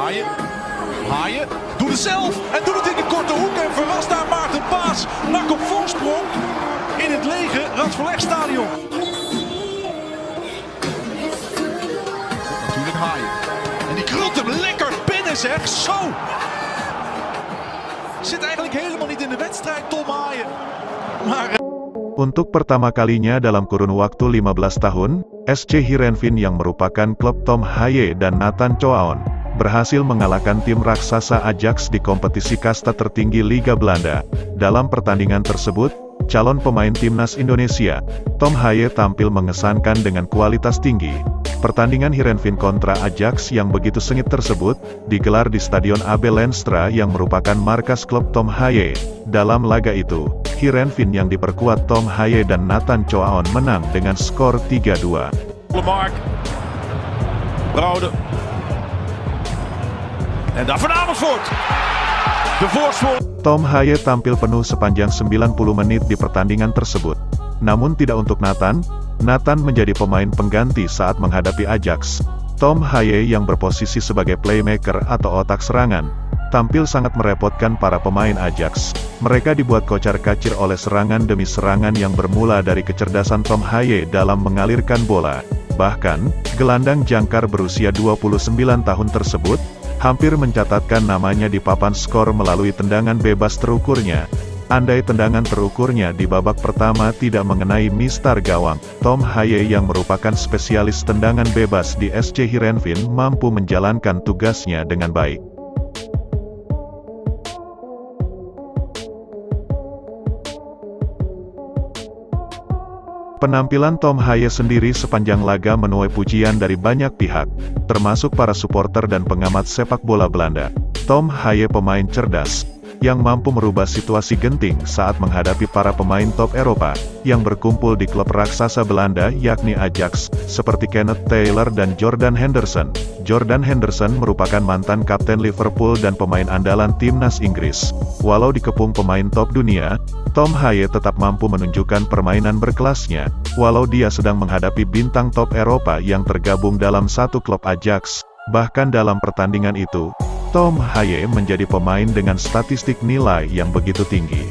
Haaien. Haaien doet het zelf en doet het in de korte hoek en verrast daar Maarten Paas. Nak op voorsprong in het lege Radverlegstadion. Natuurlijk Haaien. En die krult hem lekker binnen zeg, zo! Zit eigenlijk helemaal niet in de wedstrijd Tom Haaien. Maar... Untuk pertama kalinya dalam kurun waktu 15 tahun, SC Heerenveen yang merupakan klub Tom Haaien dan Nathan Choaon, berhasil mengalahkan tim raksasa Ajax di kompetisi kasta tertinggi Liga Belanda. Dalam pertandingan tersebut, calon pemain timnas Indonesia, Tom Haaien tampil mengesankan dengan kualitas tinggi. Pertandingan Heerenveen kontra Ajax yang begitu sengit tersebut, digelar di Stadion Abel Lenstra yang merupakan markas klub Tom Haaien. Dalam laga itu, Heerenveen yang diperkuat Tom Haaien dan Nathan Choaon menang dengan skor 3-2. Mark. Brouwer. En daar Van Amersfoort. De voorsprong. Tom Haaien tampil penuh sepanjang 90 menit di pertandingan tersebut. Namun tidak untuk Nathan menjadi pemain pengganti saat menghadapi Ajax. Tom Haaien yang berposisi sebagai playmaker atau otak serangan, tampil sangat merepotkan para pemain Ajax. Mereka dibuat kocar-kacir oleh serangan demi serangan yang bermula dari kecerdasan Tom Haaien dalam mengalirkan bola. Bahkan, gelandang jangkar berusia 29 tahun tersebut, hampir mencatatkan namanya di papan skor melalui tendangan bebas terukurnya. Andai tendangan terukurnya di babak pertama tidak mengenai mistar gawang, Tom Haaien yang merupakan spesialis tendangan bebas di SC Heerenveen mampu menjalankan tugasnya dengan baik. Penampilan Tom Haaien sendiri sepanjang laga menuai pujian dari banyak pihak, termasuk para supporter dan pengamat sepak bola Belanda. Tom Haaien pemain cerdas, yang mampu merubah situasi genting saat menghadapi para pemain top Eropa, yang berkumpul di klub raksasa Belanda yakni Ajax, seperti Kenneth Taylor dan Jordan Henderson. Jordan Henderson merupakan mantan kapten Liverpool dan pemain andalan timnas Inggris. Walau dikepung pemain top dunia, Tom Haaien tetap mampu menunjukkan permainan berkelasnya, walau dia sedang menghadapi bintang top Eropa yang tergabung dalam satu klub Ajax. Bahkan dalam pertandingan itu, Tom Haaien menjadi pemain dengan statistik nilai yang begitu tinggi.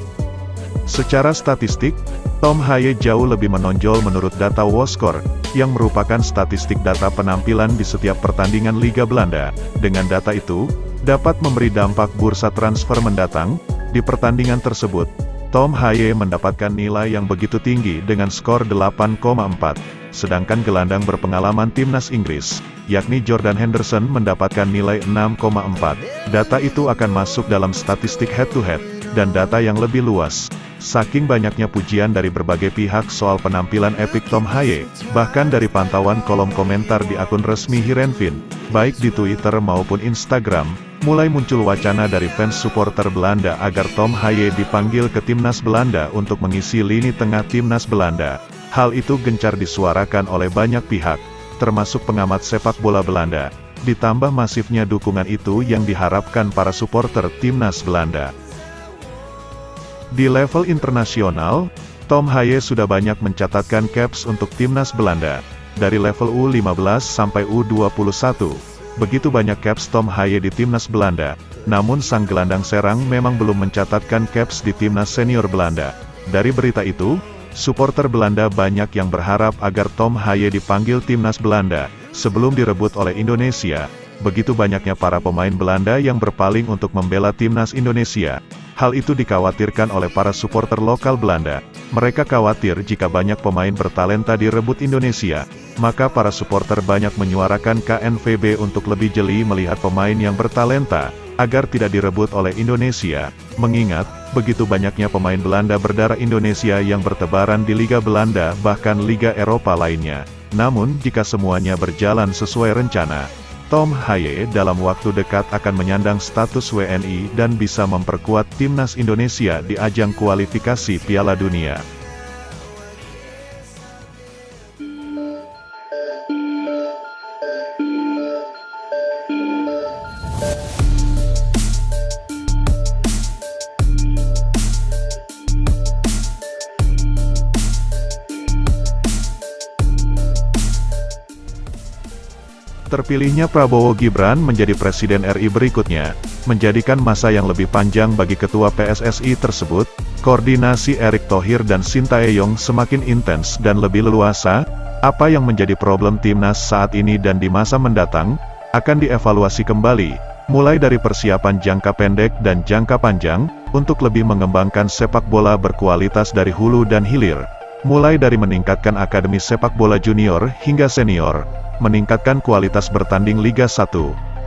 Secara statistik, Tom Haaien jauh lebih menonjol menurut data WhoScorer, yang merupakan statistik data penampilan di setiap pertandingan Liga Belanda. Dengan data itu, dapat memberi dampak bursa transfer mendatang. Di pertandingan tersebut, Tom Haaien mendapatkan nilai yang begitu tinggi dengan skor 8,4. Sedangkan gelandang berpengalaman timnas Inggris, yakni Jordan Henderson mendapatkan nilai 6,4. Data itu akan masuk dalam statistik head-to-head, dan data yang lebih luas. Saking banyaknya pujian dari berbagai pihak soal penampilan epik Tom Haaien, bahkan dari pantauan kolom komentar di akun resmi Heerenveen, baik di Twitter maupun Instagram, mulai muncul wacana dari fans supporter Belanda agar Tom Haaien dipanggil ke timnas Belanda untuk mengisi lini tengah timnas Belanda. Hal itu gencar disuarakan oleh banyak pihak, termasuk pengamat sepak bola Belanda. Ditambah masifnya dukungan itu yang diharapkan para supporter timnas Belanda. Di level internasional, Tom Haaien sudah banyak mencatatkan caps untuk timnas Belanda. Dari level U15 sampai U21, begitu banyak caps Tom Haaien di timnas Belanda. Namun sang gelandang serang memang belum mencatatkan caps di timnas senior Belanda. Dari berita itu, supporter Belanda banyak yang berharap agar Tom Haaien dipanggil timnas Belanda, sebelum direbut oleh Indonesia. Begitu banyaknya para pemain Belanda yang berpaling untuk membela timnas Indonesia. Hal itu dikhawatirkan oleh para supporter lokal Belanda. Mereka khawatir jika banyak pemain bertalenta direbut Indonesia, maka para supporter banyak menyuarakan KNVB untuk lebih jeli melihat pemain yang bertalenta, agar tidak direbut oleh Indonesia. Mengingat, begitu banyaknya pemain Belanda berdarah Indonesia yang bertebaran di Liga Belanda bahkan Liga Eropa lainnya. Namun, jika semuanya berjalan sesuai rencana, Tom Haaien dalam waktu dekat akan menyandang status WNI dan bisa memperkuat timnas Indonesia di ajang kualifikasi Piala Dunia. Terpilihnya Prabowo Gibran menjadi Presiden RI berikutnya, menjadikan masa yang lebih panjang bagi Ketua PSSI tersebut. Koordinasi Erick Thohir dan Sintayong semakin intens dan lebih leluasa. Apa yang menjadi problem timnas saat ini dan di masa mendatang, akan dievaluasi kembali, mulai dari persiapan jangka pendek dan jangka panjang, untuk lebih mengembangkan sepak bola berkualitas dari hulu dan hilir. Mulai dari meningkatkan akademi sepak bola junior hingga senior, meningkatkan kualitas bertanding Liga 1,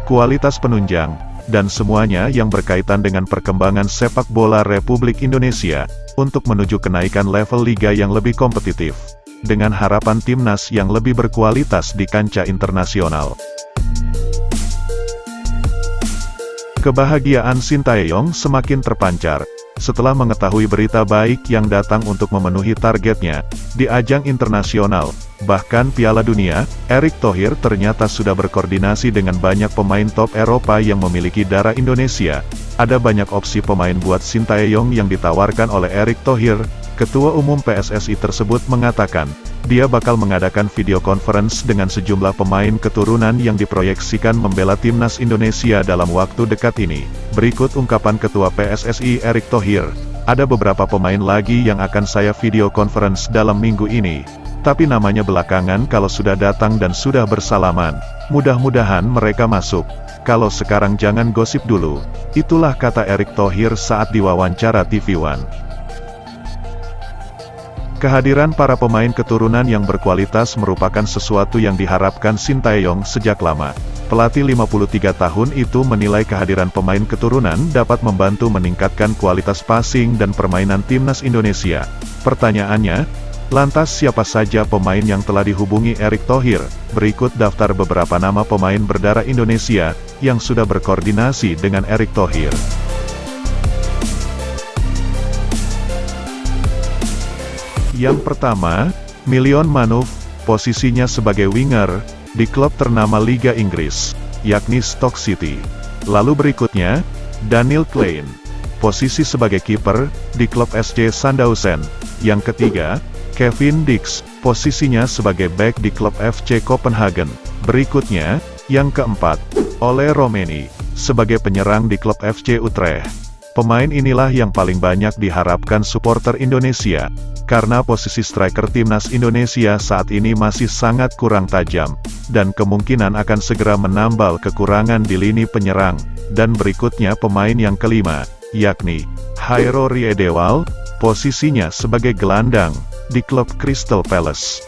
kualitas penunjang, dan semuanya yang berkaitan dengan perkembangan sepak bola Republik Indonesia, untuk menuju kenaikan level liga yang lebih kompetitif, dengan harapan timnas yang lebih berkualitas di kancah internasional. Kebahagiaan Sintayong semakin terpancar setelah mengetahui berita baik yang datang untuk memenuhi targetnya di ajang internasional, bahkan Piala Dunia. Erick Thohir ternyata sudah berkoordinasi dengan banyak pemain top Eropa yang memiliki darah Indonesia. Ada banyak opsi pemain buat Sintayong yang ditawarkan oleh Erick Thohir. Ketua Umum PSSI tersebut mengatakan, dia bakal mengadakan video conference dengan sejumlah pemain keturunan yang diproyeksikan membela timnas Indonesia dalam waktu dekat ini. Berikut ungkapan Ketua PSSI Erick Thohir, ada beberapa pemain lagi yang akan saya video conference dalam minggu ini, tapi namanya belakangan kalau sudah datang dan sudah bersalaman. Mudah-mudahan mereka masuk. Kalau sekarang jangan gosip dulu. Itulah kata Erick Thohir saat diwawancara TV One. Kehadiran para pemain keturunan yang berkualitas merupakan sesuatu yang diharapkan Sintayong sejak lama. Pelatih 53 tahun itu menilai kehadiran pemain keturunan dapat membantu meningkatkan kualitas passing dan permainan timnas Indonesia. Pertanyaannya, lantas siapa saja pemain yang telah dihubungi Erick Thohir? Berikut daftar beberapa nama pemain berdarah Indonesia yang sudah berkoordinasi dengan Erick Thohir. Yang pertama, Maitland Niles, posisinya sebagai winger, di klub ternama Liga Inggris, yakni Stoke City. Lalu berikutnya, Daniel Klein, posisi sebagai kiper, di klub SC Sandhausen. Yang ketiga, Kevin Dix, posisinya sebagai bek di klub FC Copenhagen. Berikutnya, yang keempat, Ole Romeni, sebagai penyerang di klub FC Utrecht. Pemain inilah yang paling banyak diharapkan supporter Indonesia, karena posisi striker timnas Indonesia saat ini masih sangat kurang tajam, dan kemungkinan akan segera menambal kekurangan di lini penyerang. Dan berikutnya pemain yang kelima, yakni Jairo Riedewald, posisinya sebagai gelandang, di klub Crystal Palace.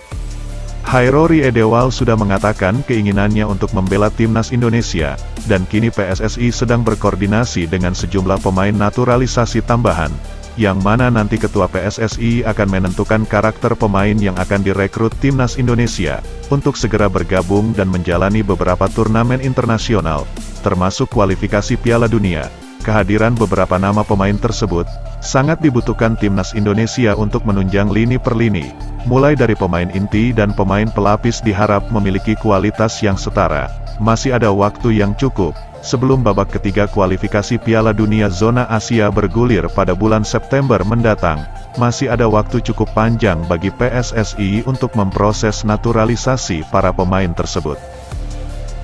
Jairo Riedewald sudah mengatakan keinginannya untuk membela timnas Indonesia, dan kini PSSI sedang berkoordinasi dengan sejumlah pemain naturalisasi tambahan, yang mana nanti Ketua PSSI akan menentukan karakter pemain yang akan direkrut timnas Indonesia, untuk segera bergabung dan menjalani beberapa turnamen internasional, termasuk kualifikasi Piala Dunia. Kehadiran beberapa nama pemain tersebut, sangat dibutuhkan timnas Indonesia untuk menunjang lini per lini, mulai dari pemain inti dan pemain pelapis diharap memiliki kualitas yang setara. Masih ada waktu yang cukup, sebelum babak ketiga kualifikasi Piala Dunia Zona Asia bergulir pada bulan September mendatang. Masih ada waktu cukup panjang bagi PSSI untuk memproses naturalisasi para pemain tersebut.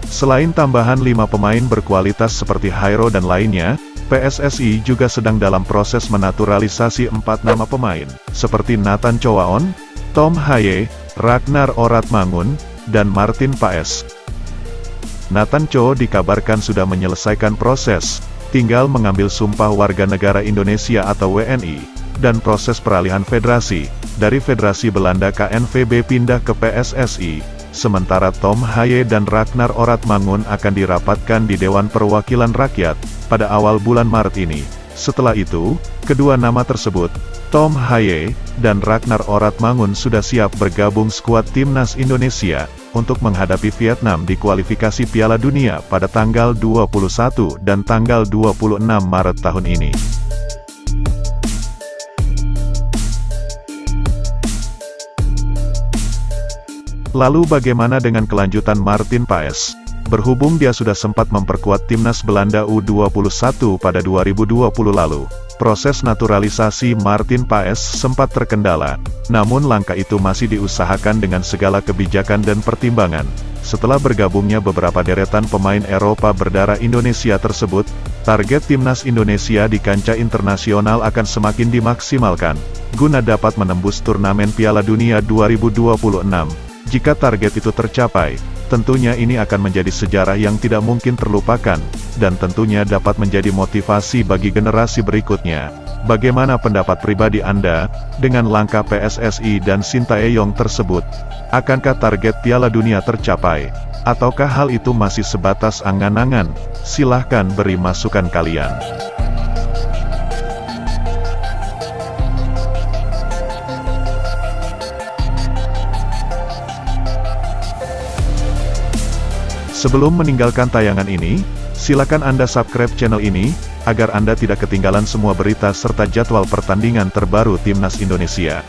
Selain tambahan 5 pemain berkualitas seperti Jairo dan lainnya, PSSI juga sedang dalam proses menaturalisasi 4 nama pemain, seperti Nathan Chowaon, Tom Haye, Ragnar Oratmangun, dan Martin Paes. Nathan Cho dikabarkan sudah menyelesaikan proses, tinggal mengambil sumpah warga negara Indonesia atau WNI, dan proses peralihan federasi, dari Federasi Belanda KNVB pindah ke PSSI. Sementara Tom Haye dan Ragnar Oratmangun akan dirapatkan di Dewan Perwakilan Rakyat pada awal bulan Maret ini. Setelah itu, kedua nama tersebut, Tom Haye dan Ragnar Oratmangun, sudah siap bergabung skuad timnas Indonesia untuk menghadapi Vietnam di kualifikasi Piala Dunia pada tanggal 21 dan tanggal 26 Maret tahun ini. Lalu bagaimana dengan kelanjutan Martin Paes? Berhubung dia sudah sempat memperkuat timnas Belanda U21 pada 2020 lalu, proses naturalisasi Martin Paes sempat terkendala, namun langkah itu masih diusahakan dengan segala kebijakan dan pertimbangan. Setelah bergabungnya beberapa deretan pemain Eropa berdarah Indonesia tersebut, target timnas Indonesia di kancah internasional akan semakin dimaksimalkan, guna dapat menembus turnamen Piala Dunia 2026. Jika target itu tercapai, tentunya ini akan menjadi sejarah yang tidak mungkin terlupakan, dan tentunya dapat menjadi motivasi bagi generasi berikutnya. Bagaimana pendapat pribadi Anda, dengan langkah PSSI dan Sintayong tersebut? Akankah target Piala Dunia tercapai? Ataukah hal itu masih sebatas angan-angan? Silahkan beri masukan kalian. Sebelum meninggalkan tayangan ini, silakan Anda subscribe channel ini, agar Anda tidak ketinggalan semua berita serta jadwal pertandingan terbaru Timnas Indonesia.